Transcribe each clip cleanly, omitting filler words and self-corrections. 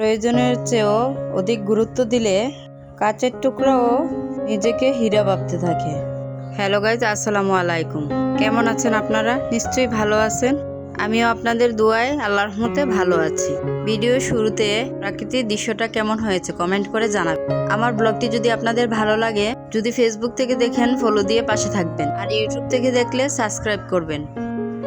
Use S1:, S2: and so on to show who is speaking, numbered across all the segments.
S1: প্রয়োজনের চেয়েও অধিক গুরুত্ব দিলে কাচের টুকরাও নিজেকে হীরা ভাবতে থাকে। হ্যালো গাইজ, আসসালামু আলাইকুম। কেমন আছেন আপনারা? নিশ্চয়ই ভালো আছেন। আমিও আপনাদের দোয়ায় আল্লাহর রহমতে ভালো আছি। ভিডিও শুরুতে প্রাকৃতিক দৃশ্যটা কেমন হয়েছে কমেন্ট করে জানাবেন। আমার ব্লগটি যদি আপনাদের ভালো লাগে, যদি ফেসবুক থেকে দেখেন ফলো দিয়ে পাশে থাকবেন, আর ইউটিউব থেকে দেখলে সাবস্ক্রাইব করবেন।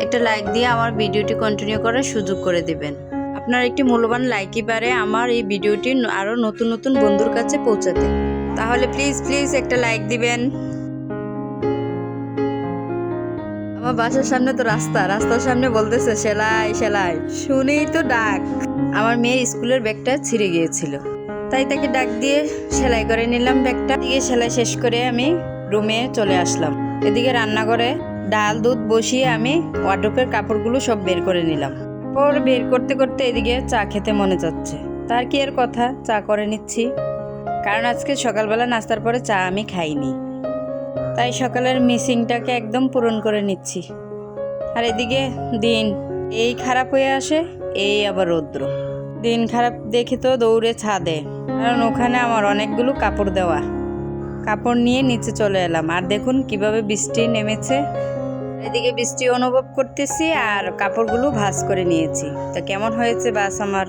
S1: একটা লাইক দিয়ে আমার ভিডিওটি কন্টিনিউ করার সুযোগ করে দিবেন। আপনার একটি মূল্যবান লাইকই পারে আমার এই ভিডিওটি আরও নতুন নতুন বন্ধুর কাছে পৌঁছাতে। তাহলে প্লিজ একটা লাইক দিবেন। আমার বাসার সামনে তো রাস্তার সামনে বলতেছে সেলাই সেলাই, শুনেই তো ডাক। আমার মেয়ের স্কুলের ব্যাগটা ছিঁড়ে গিয়েছিল, তাই তাকে ডাক দিয়ে সেলাই করে নিলাম ব্যাগটা। এদিকে সেলাই শেষ করে আমি রুমে চলে আসলাম। এদিকে রান্নাঘরে ডাল দুধ বসিয়ে আমি ওয়ার্ড্রোবের কাপড়গুলো সব বের করে নিলাম। কাপড় বের করতে করতে এদিকে চা খেতে মনে যাচ্ছে। তার কি এর কথা, চা করে নিচ্ছি। কারণ আজকে সকালবেলা নাস্তার পরে চা আমি খাইনি, তাই সকালের মিসিংটাকে একদম পূরণ করে নিচ্ছি। আর এদিকে দিন এই খারাপ হয়ে আসে, এই আবার রৌদ্র। দিন খারাপ দেখে তো দৌড়ে ছাদে, কারণ ওখানে আমার অনেকগুলো কাপড় দেওয়া। কাপড় নিয়ে নিচে চলে এলাম, আর দেখুন কিভাবে বৃষ্টি নেমেছে। এদিকে বৃষ্টি অনুভব করতেছি আর কাপড়গুলো ভাঁজ করে নিয়েছি। তো কেমন হয়েছে বাস আমার।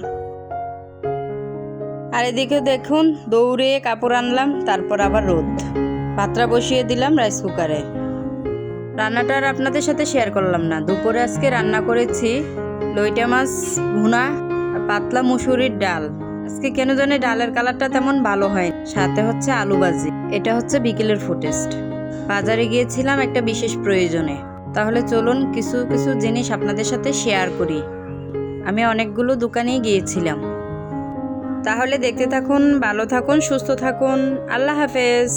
S1: আর এদিকে দেখুন দৌড়ে কাপড় আনলাম, তারপর আবার রোদ। ভাতটা বসিয়ে দিলাম রাইস কুকারে। রান্নাটা আর আপনাদের সাথে শেয়ার করলাম না। দুপুরে আজকে রান্না করেছি লইটা মাছ ভুনা আর পাতলা মুসুরির ডাল। আজকে কেন জানি ডালের কালারটা তেমন ভালো হয়। সাথে হচ্ছে আলু ভাজি। এটা হচ্ছে বিকেলের ফুটেস্ট। বাজারে গিয়েছিলাম একটা বিশেষ প্রয়োজনে। তাহলে চলুন কিছু কিছু জিনিস আপনাদের সাথে শেয়ার করি। আমি অনেকগুলো দোকানেই গিয়েছিলাম। তাহলে দেখতে থাকুন, ভালো থাকুন, সুস্থ থাকুন। আল্লাহ হাফেজ।